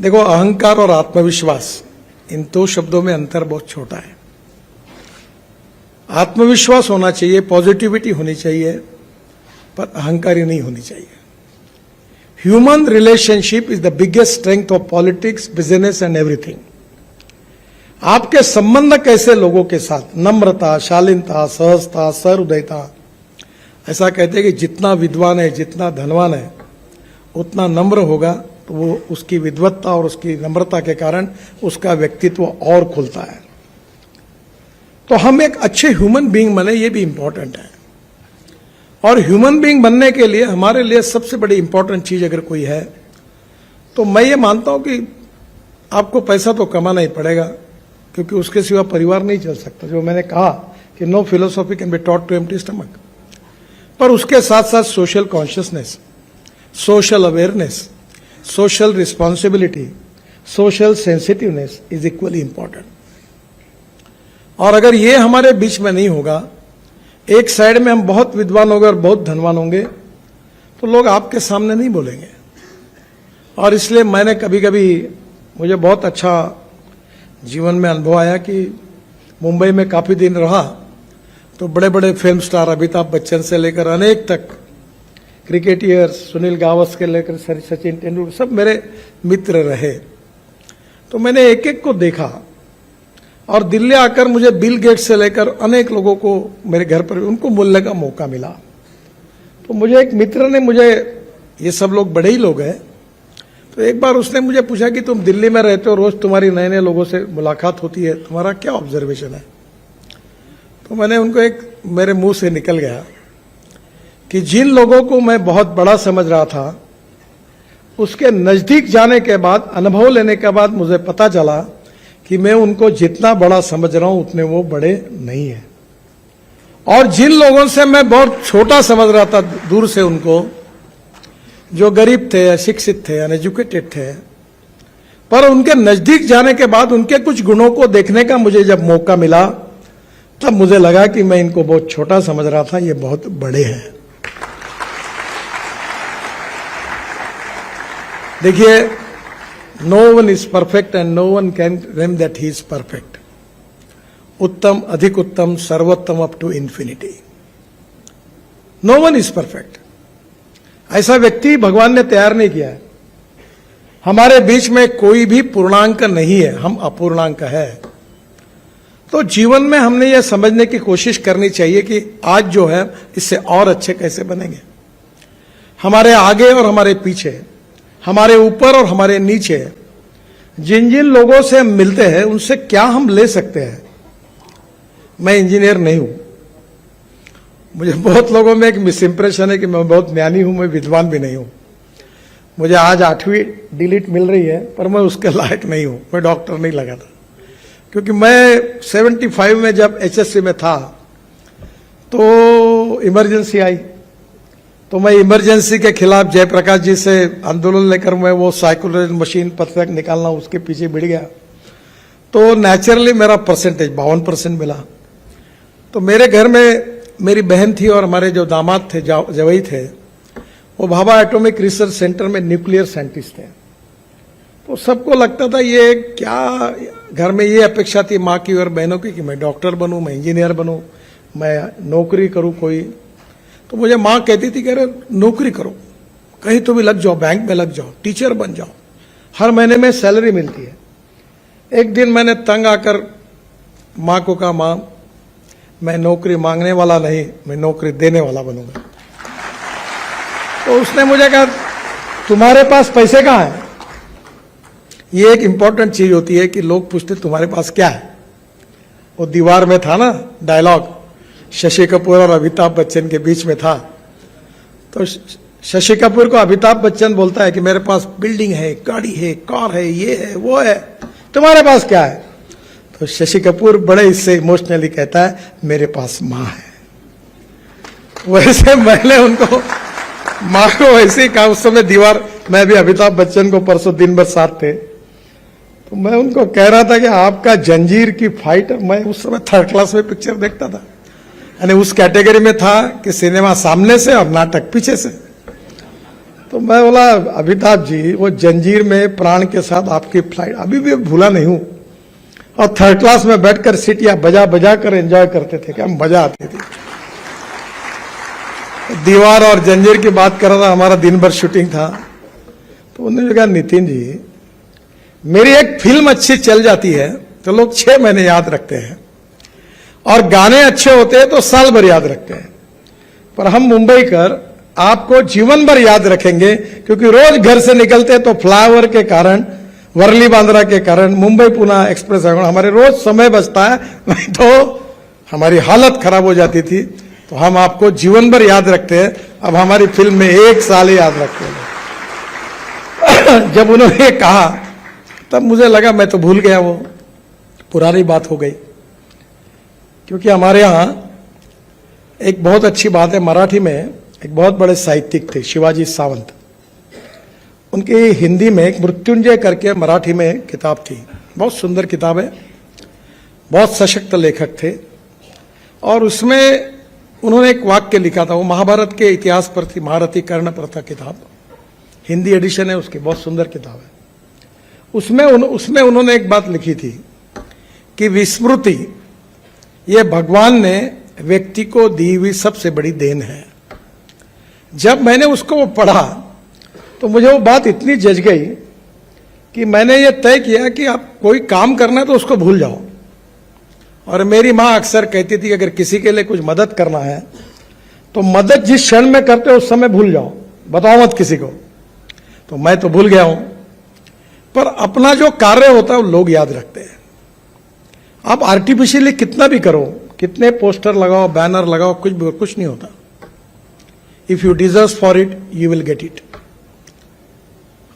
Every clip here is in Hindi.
देखो, अहंकार और आत्मविश्वास, इन दो शब्दों में अंतर बहुत छोटा है। आत्मविश्वास होना चाहिए, पॉजिटिविटी होनी चाहिए, पर अहंकारी नहीं होनी चाहिए। Human relationship is the biggest strength of politics, business and everything. आपके संबंध कैसे लोगों के साथ, नम्रता, शालीनता, सहजता, सहृदयता। ऐसा कहते हैं कि जितना विद्वान है, जितना धनवान है, उतना नम्र होगा, तो वो उसकी विद्वत्ता और उसकी नम्रता के कारण उसका व्यक्तित्व और खुलता है। तो हम एक अच्छे ह्यूमन बीइंग बने, ये भी इंपॉर्टेंट है। और ह्यूमन बीइंग बनने के लिए हमारे लिए सबसे बड़ी इंपॉर्टेंट चीज अगर कोई है, तो मैं ये मानता हूं कि आपको पैसा तो कमाना ही पड़ेगा, क्योंकि उसके सिवा परिवार नहीं चल सकता। जो मैंने कहा कि no philosophy can be taught to empty stomach. पर उसके साथ साथ social consciousness, social awareness, social responsibility, social sensitiveness is equally important. और अगर ये हमारे बीच में नहीं होगा, एक साइड में हम बहुत विद्वान होंगे और बहुत धनवान होंगे, तो लोग आपके सामने नहीं बोलेंगे। और इसलिए मैंने कभी कभी, मुझे बहुत अच्छा जीवन में अनुभव आया कि मुंबई में काफी दिन रहा, तो बड़े बड़े फिल्म स्टार, अमिताभ बच्चन से लेकर अनेक तक, क्रिकेटियर्स, सुनील गावस्कर लेकर सचिन तेंदुलकर, सब मेरे मित्र रहे। तो मैंने एक एक को देखा, और दिल्ली आकर मुझे बिल गेट्स से लेकर अनेक लोगों को मेरे घर पर उनको मिलने का मौका मिला। तो मुझे एक मित्र ने, मुझे, ये सब लोग बड़े ही लोग हैं, तो एक बार उसने मुझे पूछा कि तुम दिल्ली में रहते हो, रोज तुम्हारी नए नए लोगों से मुलाकात होती है, तुम्हारा क्या ऑब्जर्वेशन है? तो मैंने उनको, एक मेरे मुंह से निकल गया कि जिन लोगों को मैं बहुत बड़ा समझ रहा था, उसके नजदीक जाने के बाद, अनुभव लेने के बाद मुझे पता चला कि मैं उनको जितना बड़ा समझ रहा हूं उतने वो बड़े नहीं है। और जिन लोगों से मैं बहुत छोटा समझ रहा था दूर से, उनको, जो गरीब थे, अशिक्षित थे, अनएजुकेटेड थे, पर उनके नजदीक जाने के बाद उनके कुछ गुणों को देखने का मुझे जब मौका मिला, तब मुझे लगा कि मैं इनको बहुत छोटा समझ रहा था, ये बहुत बड़े हैं। देखिए, no one is perfect and no one can claim that he is perfect. उत्तम, अधिक उत्तम, सर्वोत्तम, up to infinity. No one is perfect. ऐसा व्यक्ति भगवान ने तैयार नहीं किया है। हमारे बीच में कोई भी पूर्णांक नहीं है, हम अपूर्णांक है। तो जीवन में हमने यह समझने की कोशिश करनी चाहिए कि आज जो है, इससे और अच्छे कैसे बनेंगे। हमारे आगे और हमारे पीछे, हमारे ऊपर और हमारे नीचे, जिन जिन लोगों से हम मिलते हैं, उनसे क्या हम ले सकते हैं। मैं इंजीनियर नहीं हूं, मुझे बहुत लोगों में एक मिस इंप्रेशन है कि मैं बहुत ज्ञानी हूं, मैं विद्वान भी नहीं हूं। मुझे आज 8वीं डिलीट मिल रही है, पर मैं उसके लायक नहीं हूं। मैं डॉक्टर नहीं लगा था, क्योंकि मैं 75 में जब HSC में था, तो इमरजेंसी आई, तो मैं इमरजेंसी के खिलाफ जयप्रकाश जी से आंदोलन लेकर मैं वो साइकोलॉजी मशीन पत्रक निकालना, उसके पीछे भिड़ गया। तो नेचुरली मेरा परसेंटेज 52% मिला। तो मेरे घर में मेरी बहन थी और हमारे जो दामाद थे, जवाई थे, वो भाभा एटॉमिक रिसर्च सेंटर में न्यूक्लियर साइंटिस्ट थे। तो सबको लगता था, ये क्या, घर में ये अपेक्षा थी माँ की और बहनों की कि मैं डॉक्टर बनूं, मैं इंजीनियर बनूं, मैं नौकरी करूं कोई। तो मुझे माँ कहती थी कि अरे नौकरी करो, कहीं तो भी लग जाओ, बैंक में लग जाओ, टीचर बन जाओ, हर महीने में सैलरी मिलती है। एक दिन मैंने तंग आकर माँ को कहा, माँ, मैं नौकरी मांगने वाला नहीं, मैं नौकरी देने वाला बनूंगा। तो उसने मुझे कहा, तुम्हारे पास पैसे कहाँ हैं? ये एक इंपॉर्टेंट चीज होती है कि लोग पूछते तुम्हारे पास क्या है। वो दीवार में था ना डायलॉग, शशि कपूर और अमिताभ बच्चन के बीच में था। तो शशि कपूर को अमिताभ बच्चन बोलता है कि मेरे पास बिल्डिंग है, गाड़ी है, कार है, ये है, वो है, तुम्हारे पास क्या है? तो शशि कपूर बड़े इससे इमोशनली कहता है, मेरे पास माँ है। वैसे मैंने उनको, माँ को वैसे ही कहा। उस समय दीवार, मैं भी अमिताभ बच्चन को परसों दिन भर साथ थे, तो मैं उनको कह रहा था कि आपका जंजीर की फाइट, मैं उस समय 3rd क्लास में पिक्चर देखता था, यानी उस कैटेगरी में था कि सिनेमा सामने से और नाटक पीछे से। तो मैं बोला अमिताभ जी, वो जंजीर में प्राण के साथ आपकी फ्लाइट अभी भी भूला नहीं हूं, और थर्ड क्लास में बैठकर सीटियां बजा बजा कर एंजॉय करते थे, क्या मजा आती थी। दीवार और जंजीर की बात कर रहा था, हमारा दिन भर शूटिंग था। तो उन्होंने कहा नितिन जी, मेरी एक फिल्म अच्छी चल जाती है तो लोग 6 महीने याद रखते हैं, और गाने अच्छे होते हैं तो साल भर याद रखते हैं, पर हम मुंबई कर आपको जीवन भर याद रखेंगे, क्योंकि रोज घर से निकलते तो फ्लाईओवर के कारण, वर्ली बांद्रा के कारण, मुंबई पुणे एक्सप्रेस हमारे रोज समय बचता है, नहीं तो हमारी हालत खराब हो जाती थी। तो हम आपको जीवन भर याद रखते हैं। अब हमारी फिल्म में 1 साल ही याद रखते हैं। जब उन्होंने कहा तब मुझे लगा मैं तो भूल गया, वो पुरानी बात हो गई। क्योंकि हमारे यहाँ एक बहुत अच्छी बात है, मराठी में एक बहुत बड़े साहित्यिक थे शिवाजी सावंत, उनकी हिंदी में एक मृत्युंजय करके मराठी में किताब थी, बहुत सुंदर किताब है, बहुत सशक्त लेखक थे। और उसमें उन्होंने एक वाक्य लिखा था, वो महाभारत के इतिहास पर थी, महारथी कर्ण पर था किताब, हिंदी एडिशन है उसकी, बहुत सुंदर किताब है। उसमें उन्होंने एक बात लिखी थी कि विस्मृति ये भगवान ने व्यक्ति को दी हुई सबसे बड़ी देन है। जब मैंने उसको पढ़ा तो मुझे वो बात इतनी जज गई कि मैंने ये तय किया कि आप कोई काम करना है तो उसको भूल जाओ। और मेरी माँ अक्सर कहती थी कि अगर किसी के लिए कुछ मदद करना है तो मदद जिस क्षण में करते हो उस समय भूल जाओ, बताओ मत किसी को। तो मैं तो भूल गया हूं, पर अपना जो कार्य होता है वो लोग याद रखते हैं। आप आर्टिफिशियली कितना भी करो, कितने पोस्टर लगाओ, बैनर लगाओ, कुछ नहीं होता। If you deserve for it you will get it.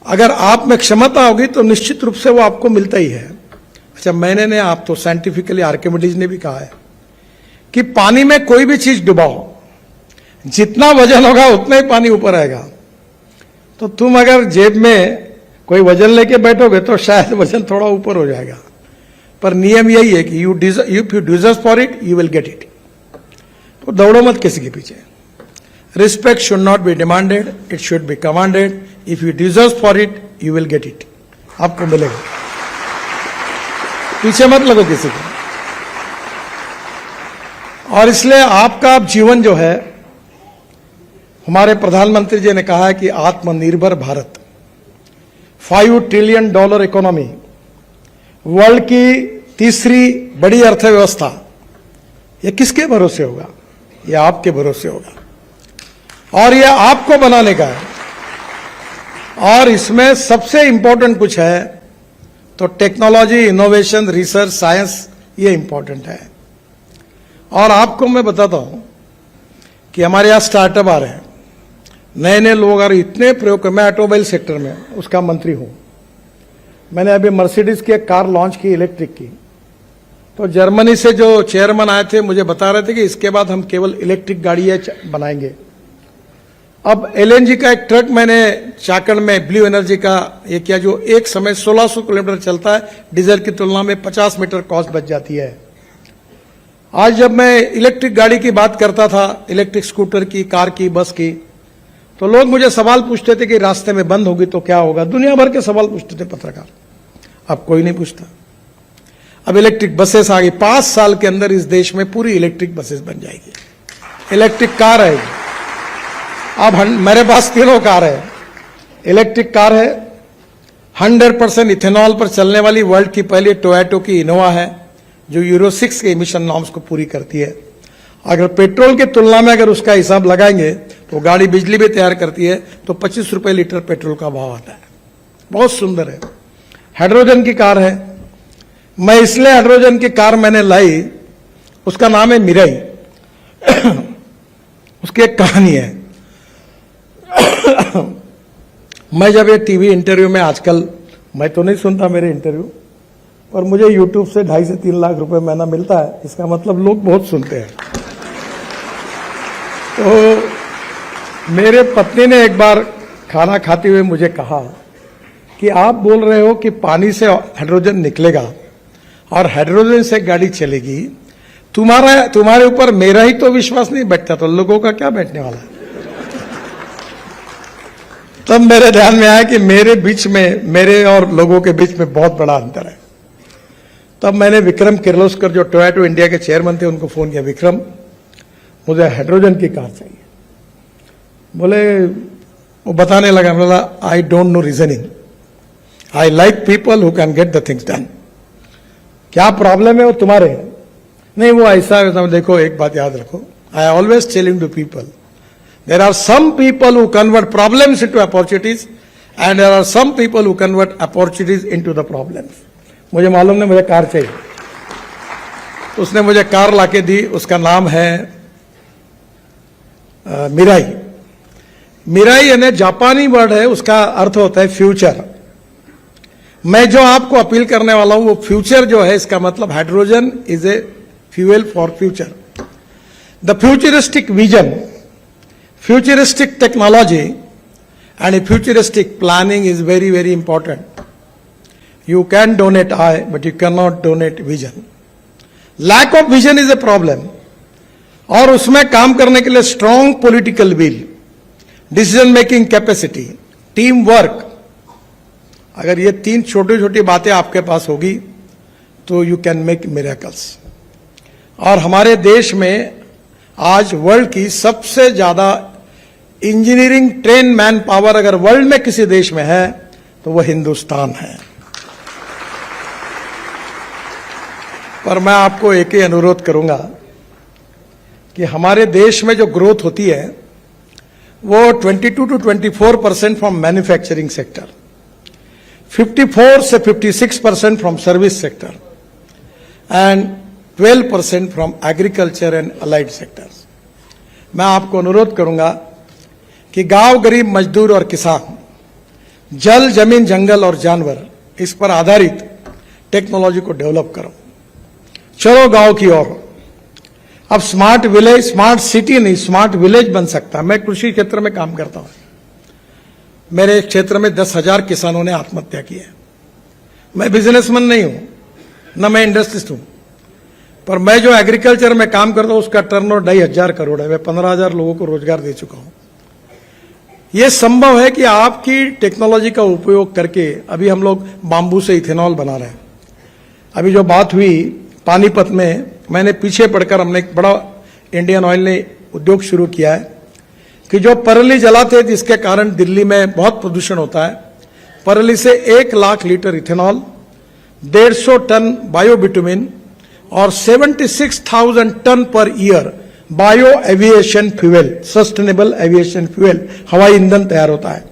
अगर आप में क्षमता होगी तो निश्चित रूप से वो आपको मिलता ही है। अच्छा, मैंने नहीं, आप तो साइंटिफिकली आर्किमिडीज ने भी कहा है कि पानी में कोई भी चीज डुबाओ, जितना वजन होगा उतना ही पानी ऊपर आएगा। तो तुम अगर जेब में कोई वजन लेके बैठोगे तो शायद वजन थोड़ा ऊपर हो जाएगा, पर नियम यही है कि if you deserve for it you will get it. तो दौड़ो मत किसी के पीछे। Respect should not be demanded, it should be commanded. If you deserve for it you will get it, आपको मिलेगा। पीछे मत लगो किसी को। और इसलिए आपका अब जीवन जो है, हमारे प्रधानमंत्री जी ने कहा है कि आत्मनिर्भर भारत, $5 ट्रिलियन इकोनॉमी, वर्ल्ड की तीसरी बड़ी अर्थव्यवस्था, ये किसके भरोसे होगा? ये आपके भरोसे होगा, और ये आपको बनाने का है। और इसमें सबसे इंपॉर्टेंट कुछ है तो टेक्नोलॉजी, इनोवेशन, रिसर्च, साइंस, ये इंपॉर्टेंट है। और आपको मैं बताता हूं कि हमारे यहां स्टार्टअप आ रहे हैं, नए नए लोग आ रहे, इतने प्रयोग कर। मैं ऑटोमोबाइल सेक्टर में उसका मंत्री हूं। मैंने अभी मर्सिडीज की एक कार लॉन्च की, इलेक्ट्रिक की। तो जर्मनी से जो चेयरमैन आए थे मुझे बता रहे थे कि इसके बाद हम केवल इलेक्ट्रिक गाड़ियां बनाएंगे। अब एलएनजी का एक ट्रक मैंने चाकण में ब्लू एनर्जी का ये किया, जो एक समय 1600 किलोमीटर चलता है, डीजल की तुलना में 50 मीटर कॉस्ट बच जाती है। आज जब मैं इलेक्ट्रिक गाड़ी की बात करता था, इलेक्ट्रिक स्कूटर की, कार की, बस की, तो लोग मुझे सवाल पूछते थे कि रास्ते में बंद होगी तो क्या होगा। दुनिया भर के सवाल पूछते थे पत्रकार, अब कोई नहीं पूछता। अब इलेक्ट्रिक बसेस आ गई, 5 साल के अंदर इस देश में पूरी इलेक्ट्रिक बसेस बन जाएगी। इलेक्ट्रिक कार आएगी। अब मेरे पास 3 कार है। इलेक्ट्रिक कार है, 100% इथेनॉल पर चलने वाली वर्ल्ड की पहली टोयोटा की इनोवा है, जो यूरो 6 के इमिशन नॉर्म्स को पूरी करती है। अगर पेट्रोल की तुलना में अगर उसका हिसाब लगाएंगे तो गाड़ी बिजली भी तैयार करती है, तो 25 रुपए लीटर पेट्रोल का भाव आता है। बहुत सुंदर है। हाइड्रोजन की कार है। मैं इसलिए हाइड्रोजन की कार मैंने लाई, उसका नाम है मिराई। उसकी एक कहानी है। मैं जब ये टीवी इंटरव्यू में, आजकल मैं तो नहीं सुनता मेरे इंटरव्यू, पर मुझे यूट्यूब से 2.5 से 3 लाख रुपए महीना मिलता है, इसका मतलब लोग बहुत सुनते हैं। तो मेरे पत्नी ने एक बार खाना खाते हुए मुझे कहा कि आप बोल रहे हो कि पानी से हाइड्रोजन निकलेगा और हाइड्रोजन से गाड़ी चलेगी, तुम्हारे ऊपर मेरा ही तो विश्वास नहीं बैठता, तो लोगों का क्या बैठने वाला है। तब मेरे ध्यान में आया कि मेरे बीच में, मेरे और लोगों के बीच में बहुत बड़ा अंतर है। तब मैंने विक्रम किर्लोस्कर जो टोयोटा इंडिया के चेयरमैन थे उनको फोन किया, विक्रम मुझे हाइड्रोजन की कार चाहिए। बोले, वो बताने लगा, बोला I don't know reasoning, I like people who can get the things done. क्या प्रॉब्लम है वो तुम्हारे? नहीं वो ऐसा, देखो एक बात याद रखो, I always telling to people, there are some people who convert problems into opportunities and there are some people who convert opportunities into the problems. मुझे मालूम नहीं, मुझे कार चाहिए। तो उसने मुझे कार लाके दी, उसका नाम है मिराई। मिराई यानी जापानी वर्ड है, उसका अर्थ होता है फ्यूचर। मैं जो आपको अपील करने वाला हूं वो फ्यूचर जो है, इसका मतलब hydrogen is a fuel for future. The futuristic vision, futuristic technology and a futuristic planning is very, very important. You can donate eye, but you cannot donate vision. Lack of vision is a problem. और उसमें काम करने के लिए strong political will, decision making capacity, team work, अगर ये तीन छोटी छोटी बातें आपके पास होगी तो you can make miracles. और हमारे देश में आज वर्ल्ड की सबसे ज्यादा इंजीनियरिंग ट्रेन मैन पावर अगर वर्ल्ड में किसी देश में है तो वह हिंदुस्तान है। पर मैं आपको एक ही अनुरोध करूंगा कि हमारे देश में जो ग्रोथ होती है वो 22 to 24% फ्रॉम मैन्युफैक्चरिंग सेक्टर, 54 से 56% from service sector and 12% from agriculture and allied sectors. मैं आपको अनुरोध करूंगा कि गांव, गरीब, मजदूर और किसान, जल, जमीन, जंगल और जानवर, इस पर आधारित टेक्नोलॉजी को डेवलप करो। चलो गांव की ओर। अब स्मार्ट विलेज, स्मार्ट सिटी नहीं, स्मार्ट विलेज बन सकता है। मैं कृषि क्षेत्र में काम करता हूं। मेरे क्षेत्र में 10,000 किसानों ने आत्महत्या की है। मैं बिजनेसमैन नहीं हूं, न मैं इंडस्ट्रिस्ट हूं, पर मैं जो एग्रीकल्चर में काम करता हूं उसका टर्नओवर 2,500 करोड़ है। मैं 15,000 लोगों को रोजगार दे चुका हूं। यह संभव है कि आपकी टेक्नोलॉजी का उपयोग करके, अभी हम लोग बांबू से इथेनॉल बना रहे हैं। अभी जो बात हुई पानीपत में, मैंने पीछे पढ़कर, हमने एक बड़ा इंडियन ऑयल ने उद्योग शुरू किया है कि जो परली जलाते हैं जिसके कारण दिल्ली में बहुत प्रदूषण होता है, परली से 1 lakh litre ethanol, 150 ton biobitumen और 76,000 ton per year bio aviation fuel, sustainable aviation fuel, हवाई ईंधन तैयार होता है।